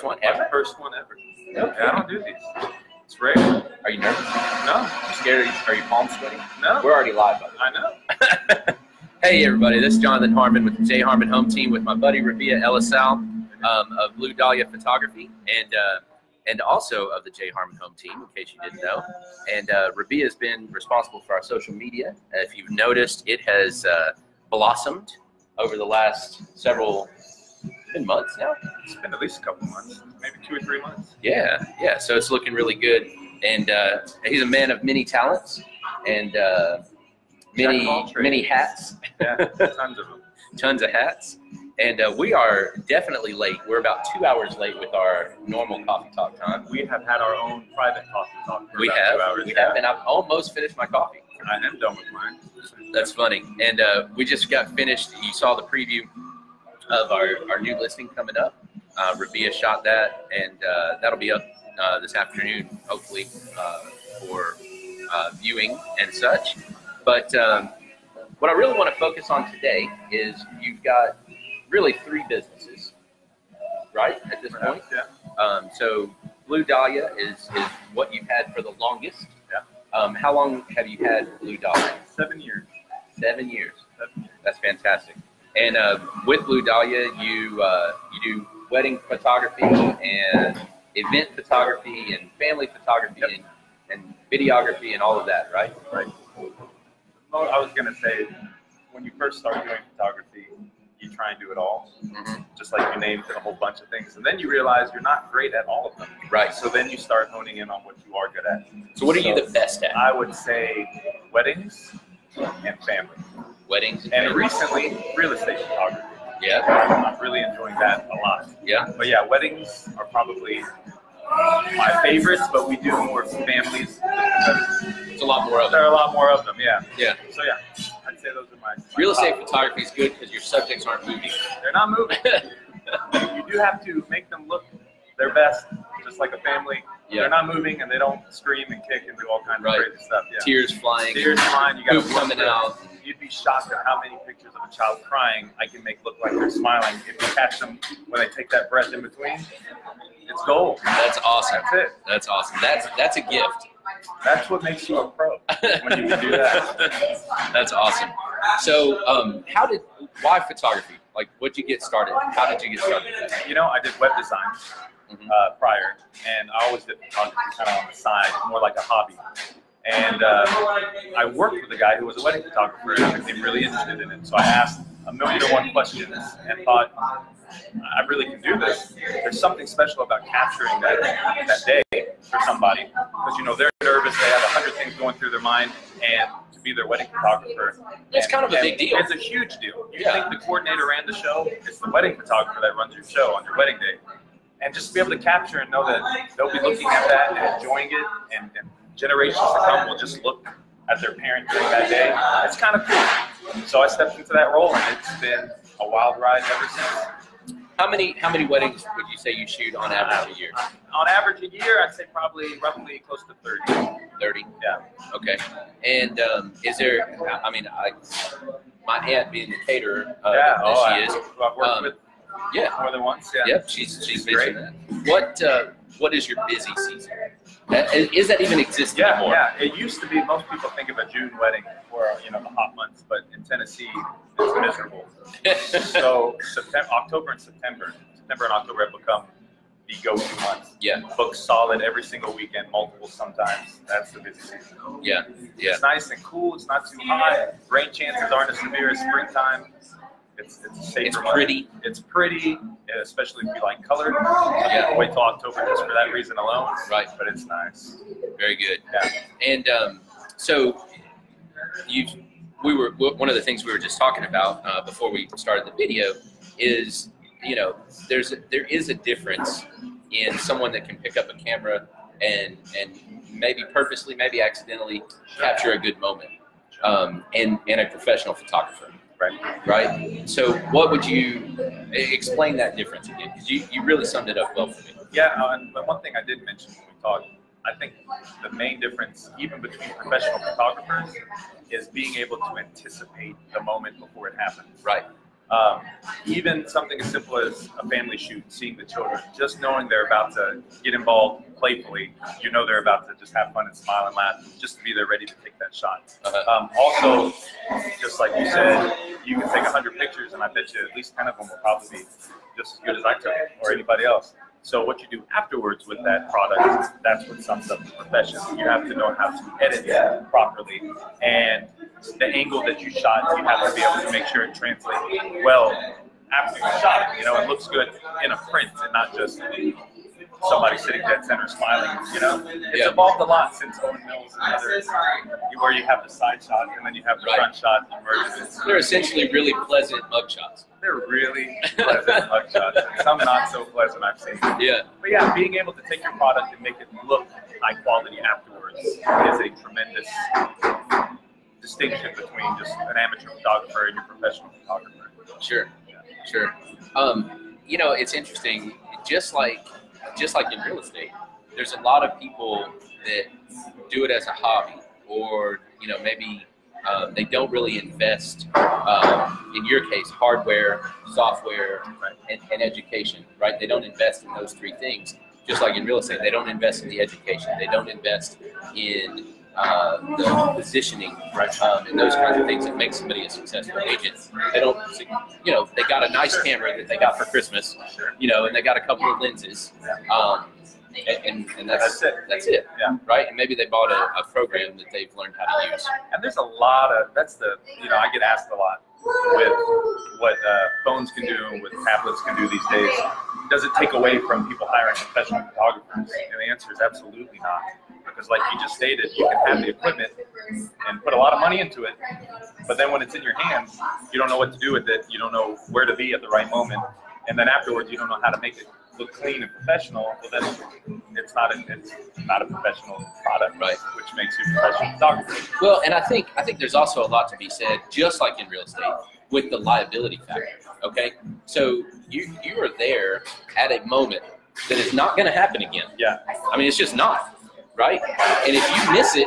one ever? My first one ever. Okay. Yeah, I don't do these. It's rare. Are you nervous? No. You scared? Are your palms sweaty? No. We're already live, by the way. I know. Hey, everybody. This is Jonathan Harmon with the J. Harmon Home Team with my buddy Rabeeh Elassal of Blue Dahlia Photography and also of the J. Harmon Home Team, in case you didn't know. And Rabeeh has been responsible for our social media. If you've noticed, it has blossomed over the last several months now. It's been at least a couple months, maybe 2 or 3 months. Yeah. So it's looking really good. And he's a man of many talents and many hats. Yeah, tons of them. Tons of hats. And we are definitely late. We're about 2 hours late with our normal coffee talk time. We have had our own private coffee talk for We about have, 2 hours. we have, and I've almost finished my coffee. I am done with mine. That's funny. And we just got finished. You saw the preview of our new listing coming up. Rabeeh shot that, and that'll be up this afternoon, hopefully, for viewing and such. But what I really want to focus on today is you've got really 3 businesses, right, at this point? Yeah. So Blue Dahlia is what you've had for the longest. Yeah. How long have you had Blue Dahlia? 7 years. 7 years. 7 years. That's fantastic. And with Blue Dahlia, you do wedding photography and event photography and family photography and videography and all of that, right? Right. Well, I was going to say, when you first start doing photography, you try and do it all, just like you named a whole bunch of things. And then you realize you're not great at all of them. Right. So then you start honing in on what you are good at. So what are you the best at? I would say weddings and family. Weddings And recently, real estate photography. Yeah. I'm really enjoying that a lot. Yeah. But yeah, weddings are probably my favorites, but we do more families. It's a lot more of There them. are a lot more of them, yeah. Yeah. So yeah, I'd say those are my Real estate top. photography is good because your subjects aren't moving. They're not moving. You do have to make them look their best, just like a family. Yeah. They're not moving and they don't scream and kick and do all kinds of crazy stuff. Yeah. Tears flying. Tears flying. You got Poop coming out. You'd be shocked at how many pictures of a child crying I can make look like they're smiling. If you catch them when they take that breath in between, it's gold. That's awesome. That's it. That's awesome. That's a gift. That's what makes you a pro when you can do that. That's awesome. So, why photography? Like, what'd you get started? How did you get started? You know, I did web design prior, and I always did photography kind of on the side, more like a hobby. And I worked with a guy who was a wedding photographer, and I became really interested in it. So I asked 1,000,001 questions and thought, I really can do this. There's something special about capturing that day for somebody, because you know they're nervous, they have 100 things going through their mind, and to be their wedding photographer, It's kind of a big deal. It's a huge deal. You think the coordinator ran the show? It's the wedding photographer that runs your show on your wedding day, and just to be able to capture and know that they'll be looking at that and enjoying it, and generations to come will just look at their parent during that day. It's kind of cool. So I stepped into that role, and it's been a wild ride ever since. How many weddings would you say you shoot on average a year? On average a year, I'd say probably roughly close to 30. 30? Yeah. Okay. And is there, my aunt being the caterer I've she is. worked with Yeah. more than once. Yeah. Yep, she's great. mentioned that. What is your busy season? Is that even exist anymore? Yeah. It used to be, most people think of a June wedding for, you know, the hot months, but in Tennessee, it's miserable. So October and September and October have become the go-to months. Yeah. Book solid every single weekend, multiple sometimes. That's the busy season. Yeah. It's nice and cool. It's not too hot. Rain chances aren't as severe as springtime. It's a safer month. Pretty. It's pretty, especially if you like color. Yeah. Wait till October just for that reason alone. Right. But it's nice. Very good. Yeah. And so one of the things we were just talking about before we started the video is, you know, there is a difference in someone that can pick up a camera and maybe purposely, maybe accidentally capture a good moment, and a professional photographer. Right. So what would you explain that difference again? Because you really summed it up well for me. Yeah, and one thing I did mention when we talked, I think the main difference, even between professional photographers, is being able to anticipate the moment before it happens. Right. Even something as simple as a family shoot, seeing the children, just knowing they're about to get involved playfully, you know they're about to just have fun and smile and laugh, just to be there ready to take that shot. Also, just like you said, you can take 100 pictures and I bet you at least 10 of them will probably be just as good as I took it or anybody else. So what you do afterwards with that product, that's what sums up the profession. You have to know how to edit it properly, and the angle that you shot, you have to be able to make sure it translates well after you shot it. You know, it looks good in a print and not just somebody sitting dead center smiling. You know, it's evolved a lot since Owen Mills and others, where you have the side shot and then you have the front shot emergence. They're essentially really pleasant mug shots. They're really pleasant mug shots. Some not so pleasant I've seen. Yeah. But yeah, being able to take your product and make it look high quality afterwards is a tremendous distinction between just an amateur photographer and your professional photographer. Sure. Sure. You know, it's interesting. Just like in real estate, there's a lot of people that do it as a hobby, or you know, maybe they don't really invest. In your case, hardware, software, and education. Right? They don't invest in those three things. Just like in real estate, they don't invest in the education. They don't invest in the positioning, and those kinds of things that make somebody a successful agent. They don't, you know, they got a nice camera that they got for Christmas, you know, and they got a couple of lenses, and that's it. That's it, right? And maybe they bought a program that they've learned how to use. And there's a lot of, you know, I get asked a lot with what phones can do and what tablets can do these days. Does it take away from people hiring professional photographers? And the answer is absolutely not. Because like you just stated, you can have the equipment and put a lot of money into it, but then when it's in your hands, you don't know what to do with it. You don't know where to be at the right moment. And then afterwards, you don't know how to make it look clean and professional. Well, then it's not a professional product, right? Which makes you a professional photographer. Well, and I think there's also a lot to be said, just like in real estate, with the liability factor. Okay, so you are there at a moment that is not going to happen again. Yeah. I mean, it's just not. Right? And if you miss it,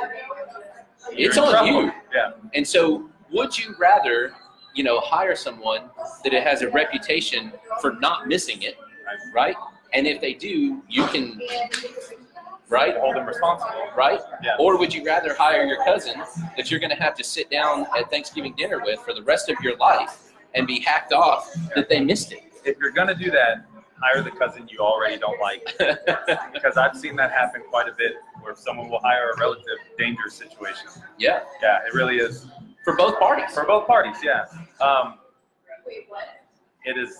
it's on you. Yeah. And so would you rather, you know, hire someone that it has a reputation for not missing it, right? And if they do, you can, right? Hold them responsible. Right? Yeah. Or would you rather hire your cousin that you're going to have to sit down at Thanksgiving dinner with for the rest of your life and be hacked off that they missed it? If you're going to do that, hire the cousin you already don't like. Because I've seen that happen quite a bit, where someone will hire a relative dangerous situation. Yeah. Yeah, it really is. For both parties. For both parties, yeah. It is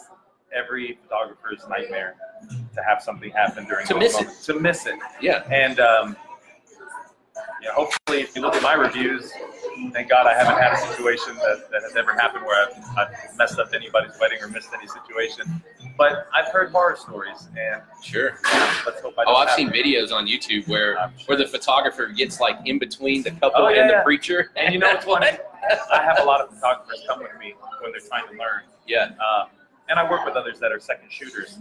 every photographer's nightmare to have something happen during those moments. To miss it. Yeah. And yeah, hopefully, if you look at my reviews, thank God I haven't had a situation that has ever happened where I've messed up anybody's wedding or missed any situation. But I've heard horror stories, and sure. Let's hope I've seen videos on YouTube where the photographer gets like in between the couple and the preacher. And you know what's funny? I have a lot of photographers come with me when they're trying to learn. Yeah. And I work with others that are second shooters.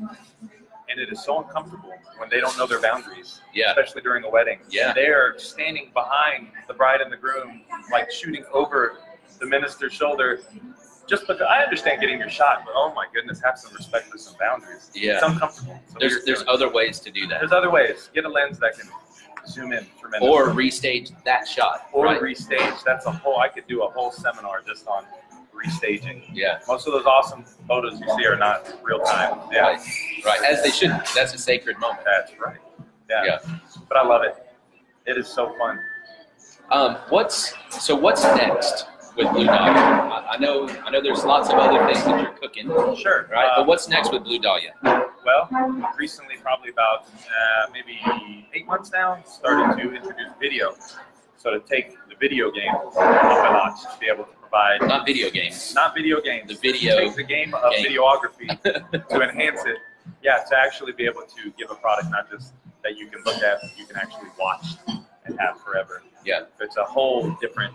And it is so uncomfortable when they don't know their boundaries, especially during a wedding. Yeah. They're standing behind the bride and the groom, like shooting over the minister's shoulder. Just because I understand getting your shot, but oh my goodness, have some respect for some boundaries. Yeah. It's uncomfortable. So there's other ways to do that. There's other ways. Get a lens that can zoom in tremendously. Or restage that shot. Or restage. That's I could do a whole seminar just on restaging. Yeah. Most of those awesome photos you see are not real time. Yeah. Right. As they should. That's a sacred moment. That's right. Yeah. But I love it. It is so fun. What's next with Blue Dahlia? I know there's lots of other things that you're cooking. Sure. Right. But what's next with Blue Dahlia? Well, recently, probably about maybe 8 months now, started to introduce video. So to take the video game up a notch, to be able to provide not video games. Not video games. The video. Take the game of videography to enhance it. Yeah, to actually be able to give a product not just that you can look at, but you can actually watch and have forever. Yeah. It's a whole different,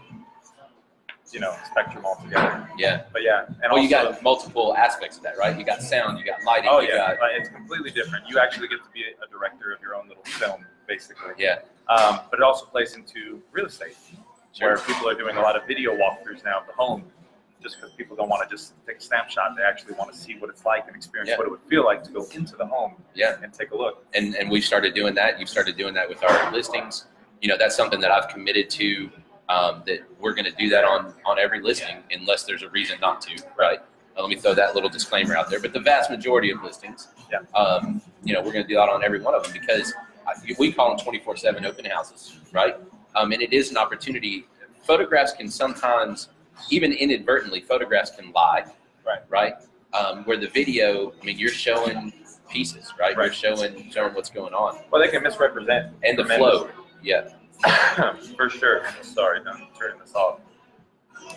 spectrum altogether. Yeah. But yeah. And also, you got multiple aspects of that, right? You got sound, you got lighting. Oh yeah, it's completely different. You actually get to be a director of your own little film, basically. Yeah. But it also plays into real estate, where people are doing a lot of video walkthroughs now of the home. just because people don't want to just take a snapshot. They actually want to see what it's like and experience what it would feel like to go into the home and take a look. And we've started doing that. You've started doing that with our listings. You know, that's something that I've committed to, that we're going to do that on every listing unless there's a reason not to, right? Let me throw that little disclaimer out there. But the vast majority of listings, you know, we're going to do that on every one of them because we call them 24/7 open houses, right? And it is an opportunity. Photographs can sometimes, even inadvertently, photographs can lie, right? Where the video, I mean, you're showing pieces, right? You're showing what's going on. Well, they can misrepresent. And the flow, for sure. Sorry, I'm turning this off.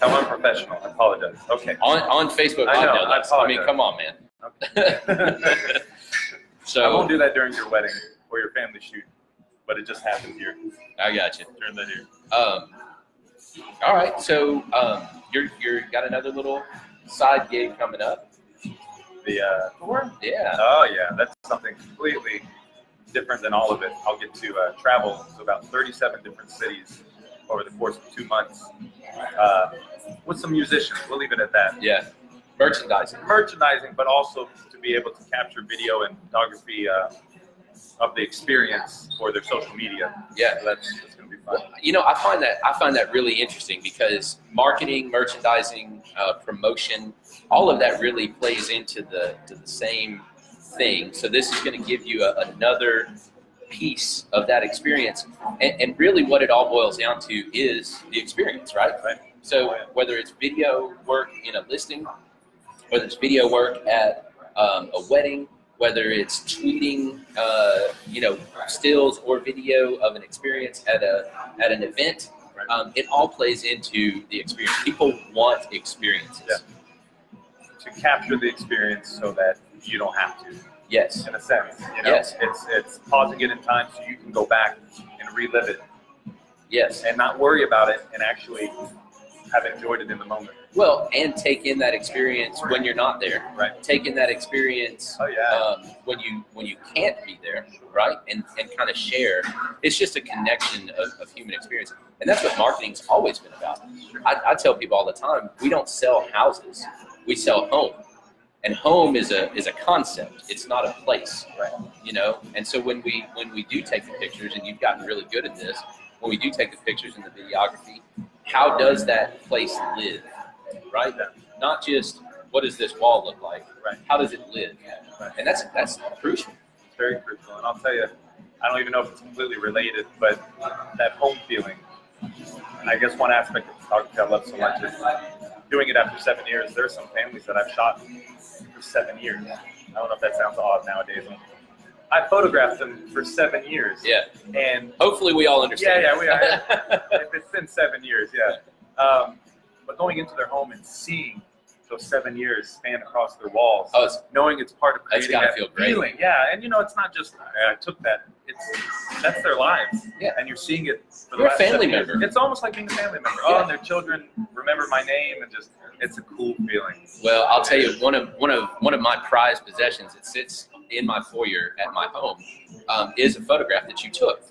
I'm unprofessional. I apologize. Okay. On Facebook, I mean, come on, man. Okay. So I won't do that during your wedding or your family shoot, but it just happened here. I got you. Turn that here. All right. So you're got another little side gig coming up. The tour? Yeah. Oh yeah, that's something completely different than all of it. I'll get to travel to about 37 different cities over the course of 2 months with some musicians. We'll leave it at that. Yeah. Merchandising, but also to be able to capture video and photography of the experience for their social media. Yeah, so that's going to be fun. Well, you know, I find that really interesting because marketing, merchandising, promotion, all of that really plays into the same thing. So this is going to give you another piece of that experience, and really what it all boils down to is the experience, right? So whether it's video work in a listing, whether it's video work at a wedding, whether it's tweeting, you know, stills or video of an experience at an event, it all plays into the experience. People want experiences. To capture the experience so that you don't have to. Yes. In a sense, you know, it's pausing it in time so you can go back and relive it. Yes. And not worry about it and actually have enjoyed it in the moment. Well, and take in that experience when you're not there. Right. Take in that experience when you can't be there, right? And kind of share. It's just a connection of human experience. And that's what marketing's always been about. I tell people all the time, we don't sell houses, we sell home. And home is a concept. It's not a place, you know. And so when we do take the pictures, and you've gotten really good at this, when we do take the pictures and the videography, how does that place live, right? Not just what does this wall look like, how does it live? And that's crucial. It's very crucial. And I'll tell you, I don't even know if it's completely related, but that home feeling. I guess one aspect of photography I love so much is doing it after 7 years. There are some families that I've shot for 7 years. I don't know if that sounds odd nowadays. I photographed them for 7 years. Yeah. And hopefully we all understand. Yeah, we are. If it's been 7 years, but going into their home and seeing those 7 years span across their walls, knowing it's part of creating that feeling. Yeah, and you know, it's not just I took that. That's their lives. Yeah. And you're seing it for the last 7 years. You're a family member. It's almost like being a family member. Oh, and their children remember my name, and just it's a cool feeling. Well, I'll tell you, one of my prized possessions that sits in my foyer at my home is a photograph that you took.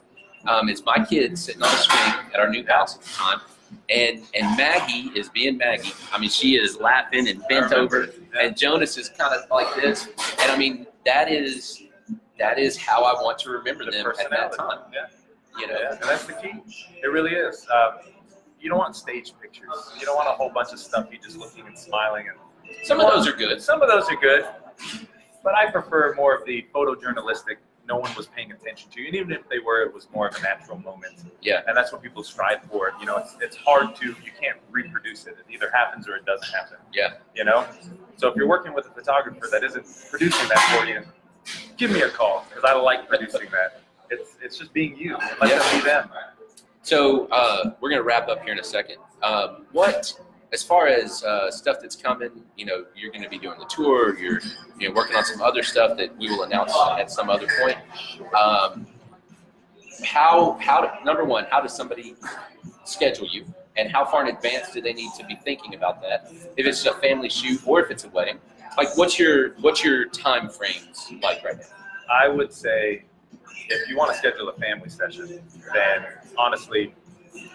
It's my kids sitting on a swing at our new house at the time, and Maggie is being Maggie. I mean, she is laughing and bent over, and Jonas is kind of like this. And I mean, that is how I want to remember them at that time. Yeah. You know, and that's the key. It really is. You don't want stage pictures. You don't want a whole bunch of stuff. You just looking and smiling. And some of those are good. Some of those are good. But I prefer more of the photojournalistic, no one was paying attention to you. And even if they were, it was more of a natural moment. Yeah. And that's what people strive for. You know, it's hard to, you can't reproduce it. It either happens or it doesn't happen. Yeah. You know? So if you're working with a photographer that isn't producing that for you, give me a call, because I like producing that. It's just being you. Let them be them. So we're going to wrap up here in a second. As far as stuff that's coming, you know, you're going to be doing the tour. You're working on some other stuff that we will announce at some other point. Number one, how does somebody schedule you, and how far in advance do they need to be thinking about that? If it's a family shoot or if it's a wedding, like what's your time frames like right now? I would say if you want to schedule a family session, then honestly,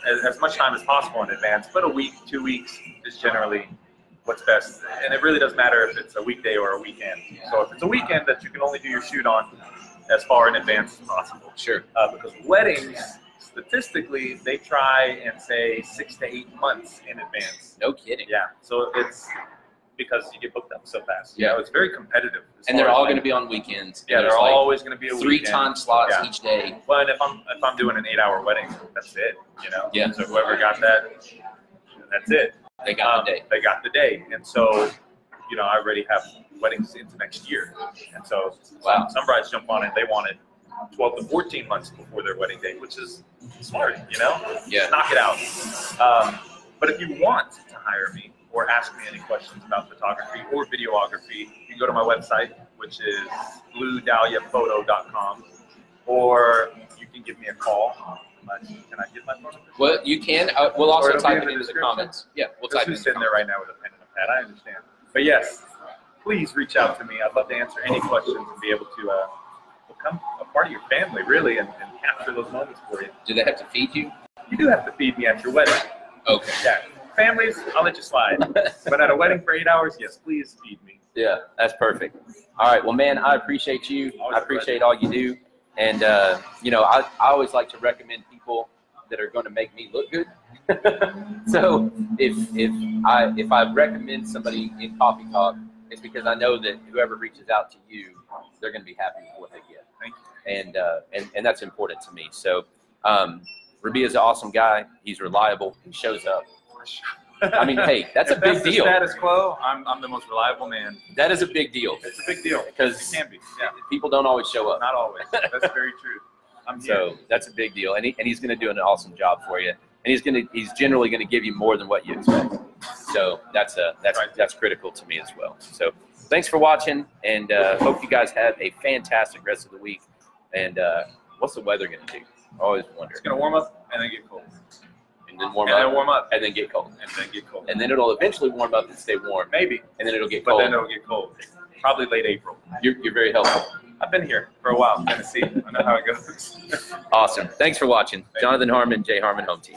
as much time as possible in advance, but a week, 2 weeks is generally what's best. And it really doesn't matter if it's a weekday or a weekend. So if it's a weekend that you can only do your shoot on as far in advance as possible. Sure. Because weddings, statistically, they try and say 6 to 8 months in advance. No kidding. Yeah. So it's because you get booked up so fast. Yeah. You know, it's very competitive. And they're all going to be on weekends. Yeah, they're like always going to be a 3 weekend. time slots each day. Well, and if I'm doing an 8-hour wedding, that's it. You know. Yeah. So whoever got that, that's it. They got the day. They got the day, and so you know I already have weddings into next year, and so some brides jump on it. They want it 12 to 14 months before their wedding date, which is smart. You know. Yeah. Knock it out. But if you want to hire me or ask me any questions about photography or videography, you can go to my website, which is bluedahliaphoto.com, or you can give me a call. Can I get my phone number? Well, you can. We'll also type it into the comments. Yeah, we'll type it in who's sitting there right now with a pen and a pad. I understand. But yes, please reach out to me. I'd love to answer any questions and be able to become a part of your family, really, and capture those moments for you. Do they have to feed you? You do have to feed me at your wedding. Okay. Yeah. Families, I'll let you slide. But at a wedding for 8 hours, yes, please feed me. Yeah, that's perfect. All right. Well, man, I appreciate you. I appreciate all you do. And, you know, I always like to recommend people that are going to make me look good. So if I recommend somebody in Coffee Talk, it's because I know that whoever reaches out to you, they're going to be happy with what they get. Thank you. And that's important to me. So Rabeeh is an awesome guy. He's reliable. He shows up. I mean, hey, that's a big deal. Status quo, I'm the most reliable man. That is a big deal. It's a big deal. Because it can be. Yeah. People don't always show up. Not always. That's very true. I'm here. So that's a big deal, and he's going to do an awesome job for you. And he's generally going to give you more than what you expect. So that's critical to me as well. So thanks for watching, and hope you guys have a fantastic rest of the week. And what's the weather going to do? I always wonder. It's going to warm up and then get cold. And then warm up, and then get cold. And then get cold. And then it'll eventually warm up and stay warm. Maybe. And then it'll get cold. But then it'll get cold. Probably late April. You're very helpful. I've been here for a while. Tennessee. I know how it goes. Awesome. Thanks for watching. Jonathan Harmon, J. Harmon Home Team.